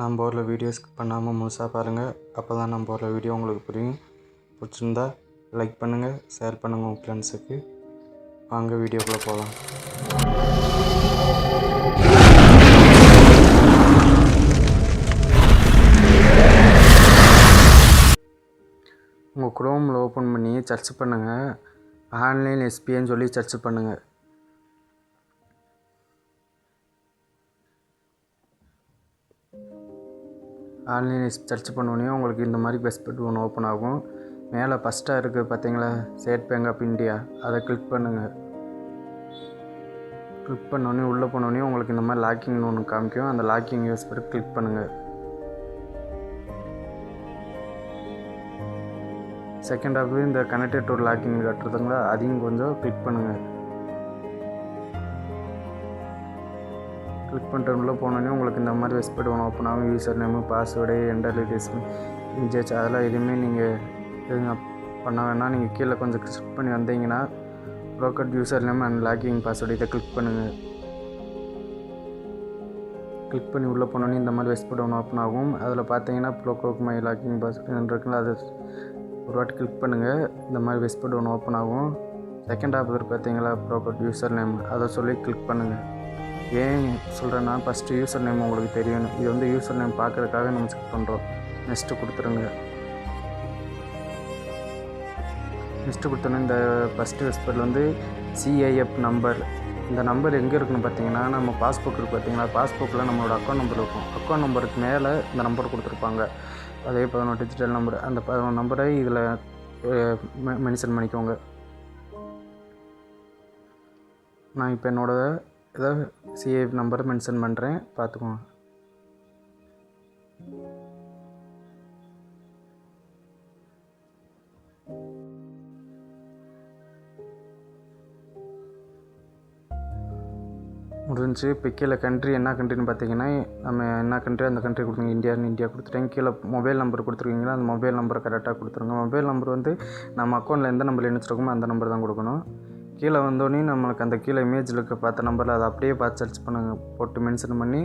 நான் போடுற video skip பண்ணாமல் முழுசாக பாருங்கள். அப்போ தான் நான் போடுற வீடியோ உங்களுக்கு புரியும். பிடிச்சிருந்தா லைக் பண்ணுங்கள், ஷேர் பண்ணுங்கள் உங்கள் ஃப்ரெண்ட்ஸுக்கு. வாங்க வீடியோக்குள்ளே போகலாம். உங்கள் குரோமில் ஓப்பன் பண்ணி சர்ச் பண்ணுங்கள். ஆன்லைன் எஸ்பிஐன்னு சொல்லி சர்ச் பண்ணுங்கள். ஆன்லைன் சர்ச் பண்ணோடனே உங்களுக்கு இந்த மாதிரி வெப்சைட் ஒன்று ஓப்பன் ஆகும். மேலே ஃபஸ்ட்டாக இருக்குது பார்த்தீங்களா, ஸ்டேட் பேங்க் ஆஃப் இந்தியா, அதை கிளிக் பண்ணுங்கள். கிளிக் பண்ணோடனே உள்ளே போனோடனே உங்களுக்கு இந்த மாதிரி லாக்கிங்னு ஒன்று காமிக்கும். அந்த லாக்கிங் யூஸ் பண்ணி கிளிக் பண்ணுங்கள். செகண்ட் ஆஃப் இந்த கனெக்டட் டு லாக்கிங் கட்டுறதுங்களா, அதையும் கொஞ்சம் கிளிக் பண்ணுங்கள். கிளிக் பண்ணிட்டு உள்ளே போனோடனே உங்களுக்கு இந்த மாதிரி வெப்சைட் ஒன்று ஓப்பன் ஆகும். User name, password, enter details, இன்ஜெச் அதெல்லாம் எதுவுமே நீங்கள் எதுவும் பண்ண வேணாம். நீங்கள் கீழே கொஞ்சம் கிளிக் பண்ணி வந்தீங்கன்னா broker user name and login password இதை கிளிக் பண்ணுங்கள். கிளிக் பண்ணி உள்ளே போனோடனே இந்த மாதிரி வெப்சைட் ஒன்று ஓப்பன் ஆகும். அதில் பார்த்தீங்கன்னா ப்ரோக்கர் மை லாக்கிங் பாஸ்வேர்டு இருக்குல்ல, அது ஒரு வாட்டி கிளிக் பண்ணுங்கள். இந்த மாதிரி வெப்சைட் ஒன்று ஓப்பன் ஆகும். செகண்ட் ஆஃப் பார்த்தீங்களா, ப்ரோக்கர் யூசர் நேம், அதை சொல்லி கிளிக் பண்ணுங்கள். ஏன் சொல்கிறேன்னா, ஃபஸ்ட்டு யூசர் நேம் உங்களுக்கு தெரியணும். இது வந்து யூசர் நேம் பார்க்குறதுக்காக நம்ம செக் பண்ணுறோம். நெக்ஸ்ட்டு கொடுத்துருங்க. நெக்ஸ்ட்டு கொடுத்தோன்னே இந்த ஃபஸ்ட்டு வெப்சைட்டில் வந்து சிஐஎஃப் நம்பர், இந்த நம்பர் எங்கே இருக்குன்னு பார்த்தீங்கன்னா, நம்ம பாஸ்புக் இருக்குது பார்த்தீங்களா, பாஸ்புக்கில் நம்மளோட அக்கௌண்ட் நம்பர் இருக்கும். அக்கௌண்ட் நம்பருக்கு மேலே இந்த நம்பர் கொடுத்துருப்பாங்க. அதே 11 டிஜிட்டல் நம்பர். அந்த 11 நம்பரை இதில் மென்ஷன் பண்ணிக்கோங்க. நான் இப்போ என்னோட ஏதாவது சிஐஎஃப் நம்பரை மென்ஷன் பண்ணுறேன், பார்த்துக்கோங்க. முடிஞ்சு. இப்போ கீழே கண்ட்ரி என்ன கண்ட்ரின்னு பார்த்தீங்கன்னா, நம்ம என்ன கண்ட்ரி அந்த கண்ட்ரி கொடுத்துருங்க. இந்தியான்னு இந்தியா கொடுத்துட்டேன். கீழே மொபைல் நம்பர் கொடுத்துருக்கீங்களா, அந்த மொபைல் நம்பரை கரெக்டாக கொடுத்துருங்க. மொபைல் நம்பர் வந்து நம்ம அக்கௌண்ட்டில் எந்த நம்பர் இணைச்சிருக்கோமோ அந்த நம்பர் தான் கொடுக்கணும். கீழே வந்தோடனே நம்மளுக்கு அந்த கீழே இமேஜில் இருக்க பார்த்த நம்பரில் அதை அப்படியே பார்த்து சர்ச் பண்ணுங்கள். போட்டு மென்ஷன் பண்ணி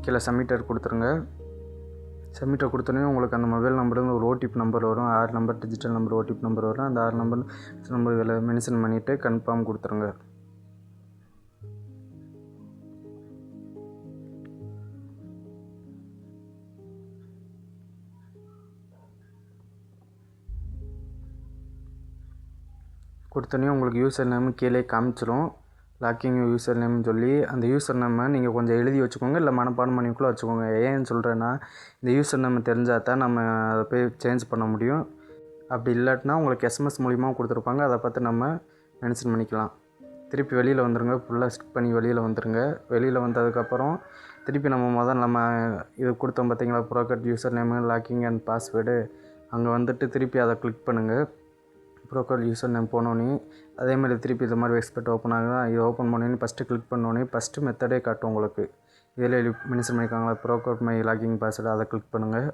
கீழே சப்மிட்டர் கொடுத்துருங்க. சப்மிட்டர் கொடுத்தோன்னே உங்களுக்கு அந்த மொபைல் நம்பர் ஒரு ஓடிபி நம்பர் வரும். 6 number digital number OTP number வரும். அந்த 6 நம்பர் இதில் மென்ஷன் பண்ணிவிட்டு கன்ஃபார்ம் கொடுத்துருங்க. கொடுத்தோன்னே உங்களுக்கு யூசர் நேம் கீழே காமிச்சிரும். லாக்கிங் யூசர் நேம்னு சொல்லி அந்த யூசர் நேமை நீங்கள் கொஞ்சம் எழுதி வச்சுக்கோங்க, இல்லை மனப்பாடம் பண்ணிக்குள்ளே வச்சுக்கோங்க. ஏன்னு சொல்கிறேன்னா, இந்த யூசர் நேம் தெரிஞ்சால் தான் நம்ம அதை போய் சேஞ்ச் பண்ண முடியும். அப்படி இல்லாட்டினா உங்களுக்கு எஸ்எம்எஸ் மூலிமா கொடுத்துருப்பாங்க, அதை பார்த்து நம்ம மென்ஷன் பண்ணிக்கலாம். திருப்பி வெளியில் வந்துடுங்க. ஃபுல்லாக ஸ்கிப் பண்ணி வெளியில் வந்துடுங்க. வெளியில் வந்ததுக்கப்புறம் திருப்பி நம்ம இது கொடுத்தோம் பார்த்தீங்களா, broker user name, login and password, அங்கே வந்துட்டு திருப்பி அதை கிளிக் பண்ணுங்கள். ப்ரோக்கர் யூசர் நேம் போனோன்னே அதே மாதிரி திருப்பி இது மாதிரி வெப்சைட் ஓப்பன் ஆகுதா, இது ஓப்பன் பண்ணோன்னே ஃபஸ்ட்டு கிளிக் பண்ணோன்னே ஃபஸ்ட்டு மெத்தடே காட்டும் உங்களுக்கு. இதில் மென்ஷன் பண்ணியிருக்காங்களா ப்ரோக்கர் மை லாக்கிங் பாஸ்வேர்டு, அதை கிளிக் பண்ணுங்கள்.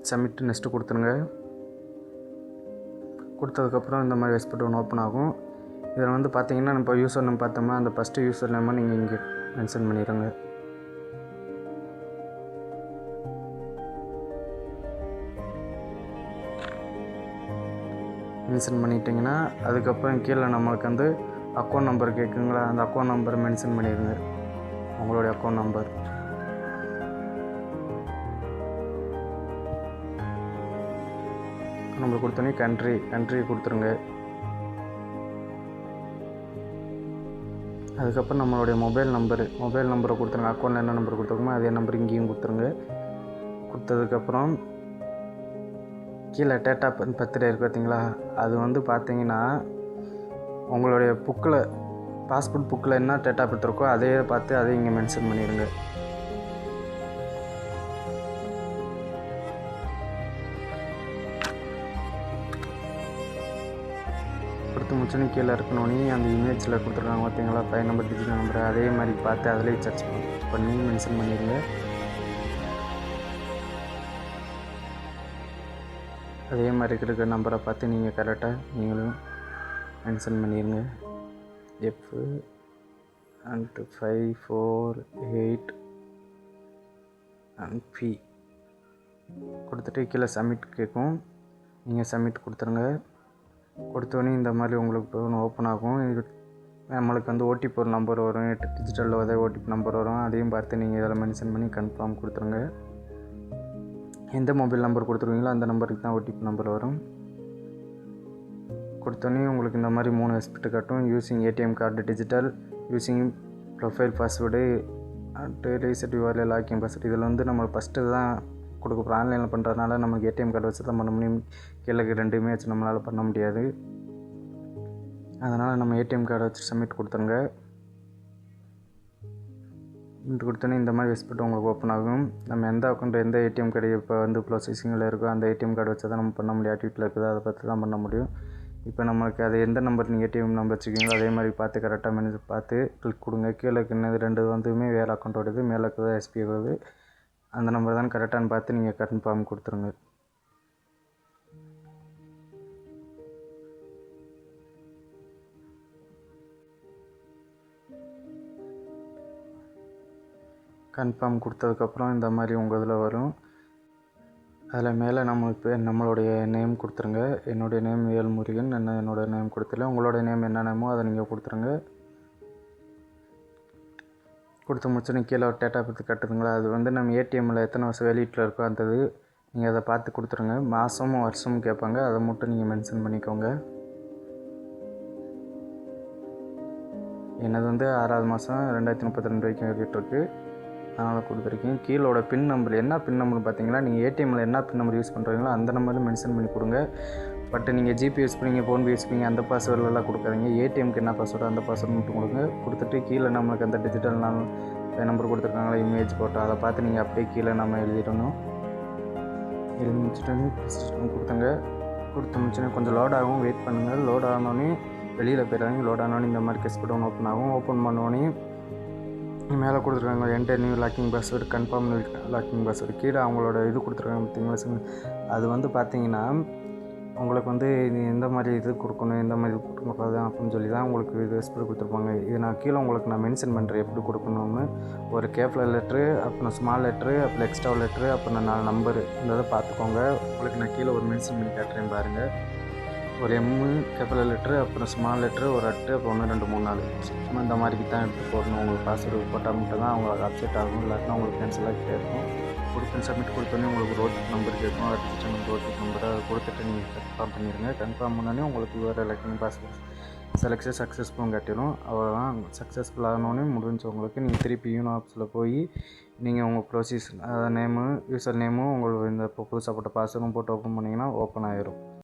சப்மிட் நெக்ஸ்ட்டு கொடுத்துருங்க. கொடுத்ததுக்கப்புறம் இந்த மாதிரி வெப்சைட் ஒன்று ஓப்பன் ஆகும். இதில் வந்து பார்த்தீங்கன்னா, இப்போ யூசர் நேம் பார்த்தோம்னா அந்த ஃபஸ்ட்டு யூசர் நேமை நீங்கள் இங்கே மென்ஷன் பண்ணிடுங்க. மென்ஷன் பண்ணிட்டீங்கன்னா அதுக்கப்புறம் கீழே நம்மளுக்கு வந்து அக்கௌண்ட் நம்பர் கேட்குங்களா, அந்த அக்கௌண்ட் நம்பர் மென்ஷன் பண்ணிடுங்க. உங்களுடைய அக்கௌண்ட் நம்பர் கொடுத்தோன்னே கண்ட்ரி கொடுத்துருங்க. அதுக்கப்புறம் நம்மளுடைய மொபைல் நம்பரை கொடுத்துருங்க. அக்கௌண்ட்டில் என்ன நம்பர் கொடுத்துருக்கோமோ அதே நம்பர் இங்கேயும் கொடுத்துருங்க. கொடுத்ததுக்கப்புறம் கீழே டேட் ஆஃப் பர்த்டே இருக்குது பார்த்தீங்களா, அது வந்து பார்த்தீங்கன்னா உங்களுடைய பாஸ்போர்ட் புக்கில் என்ன டேட் ஆஃப் பர்த் இருக்கோ அதே பார்த்து அதை இங்கே மென்ஷன் பண்ணிடுங்க. கொடுத்து முடிச்சோன்னே கீழே இருக்கணுன்னே அந்த இமேஜில் கொடுத்துருக்காங்க பார்த்தீங்களா, 5 நம்பர் டிஜிட்டல் நம்பர், அதே மாதிரி பார்த்து அதிலே சர்ச் பண்ணி மென்ஷன் பண்ணிடுங்க. அதே மாதிரி இருக்கிற நம்பரை பார்த்து நீங்கள் கரெக்டாக நீங்களும் மென்ஷன் பண்ணிடுங்க. F and 548 அண்ட் ஃபீ கொடுத்துட்டு கீழே சப்மிட் கேட்கும். நீங்கள் சப்மிட் கொடுத்துருங்க. கொடுத்தோன்னே இந்த மாதிரி உங்களுக்கு ஒன்று ஓப்பன் ஆகும். இது நம்மளுக்கு வந்து ஓடிபி ஒரு நம்பர் வரும், 8 டிஜிட்டலில் வந்து ஓடிபி நம்பர் வரும். அதையும் பார்த்து நீங்கள் இதில் மென்ஷன் பண்ணி கன்ஃபார்ம் கொடுத்துருங்க. எந்த மொபைல் நம்பர் கொடுத்துருவீங்களோ அந்த நம்பருக்கு தான் ஓடிபி நம்பர் வரும். கொடுத்தோன்னே உங்களுக்கு இந்த மாதிரி 3 எஸ்பிட்டு காட்டும். Using ATM card digital, using profile password and reset URL login password. இதில் வந்து நம்ம ஃபஸ்ட்டு தான் கொடுக்க போகிறோம். ஆன்லைனில் பண்ணுறதுனால நமக்கு ஏடிஎம் கார்டு வச்சு தான் பண்ண முடியும். கீழே 2மே வச்சு நம்மளால் பண்ண முடியாது. அதனால் நம்ம ஏடிஎம் கார்டை வச்சு சப்மிட் கொடுத்துருங்க. கொடுத்தோன்னே இந்த மாதிரி எஸ்பிட்டு உங்களுக்கு ஓப்பன் ஆகும். நம்ம எந்த அக்கௌண்ட் எந்த ஏடிஎம் கார்டு இப்போ வந்து ப்ராசஸிங்கில் இருக்கோ அந்த ஏடிஎம் கார்டு வச்சு தான் நம்ம பண்ண முடியும். ஆக்டிவிட்டியில் இருக்குது அதை பார்த்து தான் பண்ண முடியும். இப்போ நம்மளுக்கு அது எந்த நம்பர் நீங்கள் ஏடிஎம் நம்பர் வச்சுக்கிங்களோ அதே மாதிரி பார்த்து கரெக்டாக மேனேஜ் பார்த்து கிளிக் கொடுங்க. கீழே இருக்கிறது 2 வந்துமே வேறு அக்கௌண்ட்டோடது, மேலே இருக்கிறது எஸ்பி வருது. அந்த நம்பர் தான் கரெக்டானு பார்த்து நீங்கள் கன்ஃபார்ம் கொடுத்துருங்க. கன்ஃபார்ம் கொடுத்ததுக்கப்புறம் இந்த மாதிரி உங்கள் இதில் வரும். அதில் மேலே நம்மளுடைய நேம் கொடுத்துருங்க. என்னுடைய நேம் வேல்முருகன். என்னோடய நேம் கொடுத்துல உங்களோட நேம் என்ன நேமோ அதை நீங்கள் கொடுத்துருங்க. கொடுத்து முடிச்சு கீழே ஒரு டேட்டா பற்றி கட்டுதுங்களா, அது வந்து நம்ம ஏடிஎம்மில் எத்தனை வருஷம் வெளியீட்டில் இருக்கோ அந்த இது நீங்கள் அதை பார்த்து கொடுத்துருங்க. மாதமும் வருஷமும் கேட்பாங்க, அதை மட்டும் நீங்கள் மென்ஷன் பண்ணிக்கோங்க. என்னது வந்து 6வது மாதம் 2032 வரைக்கும் வெளியிட்ருக்கு, அதனால் கொடுத்துருக்கேன். கீழோட பின் நம்பர் என்ன பின் நம்பர் பார்த்தீங்கன்னா, நீங்கள் ஏடிஎம்மில் என்ன பின் நம்பர் யூஸ் பண்ணுறீங்களோ அந்த நம்பரும் மென்ஷன் பண்ணி கொடுங்க. பட் நீங்கள் ஜிபே யூஸ் பண்ணீங்க, ஃபோன்பே யூஸ் பண்ணீங்க, அந்த பாஸ்வேர்டெலாம் கொடுக்காதீங்க. ஏடிஎம்க்கு என்ன பாஸ்வேர்டோ அந்த பாஸ்வேர்டு மட்டும் கொடுங்க. கொடுத்துட்டு கீழே நம்மளுக்கு அந்த டிஜிட்டல் நம்பர் கொடுத்துருக்காங்களா, இமேஜ் ஃபோட்டோ, அதை பார்த்து நீங்கள் அப்படியே கீழே நம்ம எழுதிடணும். எழுதி முடிச்சுட்டு கொடுத்துங்க. கொடுத்து முடிச்சுன்னா கொஞ்சம் லோட் ஆகும், வெயிட் பண்ணுங்கள். லோட் ஆனோடனே வெளியில் போயிடாதீங்க. லோட் ஆனோடனே இந்த மாதிரி கெஸ் பட்டன் ஓப்பன் ஆகும். ஓப்பன் பண்ணோடனே மேலே கொடுத்துருக்காங்க enter new login password, confirm login password. கீழே அவங்களோட இது கொடுத்துருக்காங்க பார்த்தீங்களா, அது வந்து பார்த்தீங்கன்னா உங்களுக்கு வந்து இது எந்த மாதிரி இது கொடுக்கணும், எந்த மாதிரி இது கொடுக்கக்கூடாது அப்படின்னு சொல்லி தான் உங்களுக்கு இது எஸ்பிரி கொடுத்துருப்பாங்க. இது நான் கீழே உங்களுக்கு நான் மென்ஷன் பண்ணுறேன் எப்படி கொடுக்கணும்னு. ஒரு கேப்ல லெட்ரு, அப்புறம் ஸ்மால் லெட்ரு, அப்புறம் எக்ஸ்ட்ரா லெட்ரு, அப்புறம் 4 நம்பரு, இந்த இதை பார்த்துக்கோங்க. உங்களுக்கு நான் கீழே ஒரு மென்ஷன் பண்ணி காட்டுறேன் பாருங்கள். ஒரு எம்மு, கேபிட்டல் லெட்ரு, அப்புறம் ஸ்மால் லெட்ரு, ஒரு அட்டு, அப்புறம் 1 2 3 4 சும்மா இந்த மாதிரிக்கு தான் எடுத்து போடணும். உங்களுக்கு பாஸ்வேர்டு போட்டால் மட்டும் தான் அவங்களுக்கு அப்செட் ஆகும், இல்லாட்டினா உங்களுக்கு கேன்சலாக கேட்கும். கொடுத்து சப்மிட் கொடுத்தோன்னே உங்களுக்கு ஒரு ஓடிபி நம்பர் கேட்கும். அடுத்த நம்பர் ஓடிபி நம்பரை அதை கொடுத்துட்டு நீங்கள் கன்ஃபார்ம் பண்ணிடுங்க. கன்ஃபார்ம் பண்ணோடனே உங்களுக்கு யூஆர்எல் லாக்கிங் பாஸ்வேர்ட் செலக்ஷன் சக்ஸஸ்ஃபுல்லும் காட்டிடும். அவ்வளோதான், சக்ஸஸ்ஃபுல் ஆகணுன்னே முடிஞ்சு. உங்களுக்கு நீங்கள் திருப்பி யூனோ ஆப்ஸில் போய் நீங்கள் உங்கள் ப்ரொசீஸ் நேமு, யூசர் நேமும் உங்களுக்கு இந்த புதுசாக போட்ட பாஸ்வேர்டும் போட்டு ஓப்பன் பண்ணிங்கன்னா ஓப்பன் ஆகிரும்.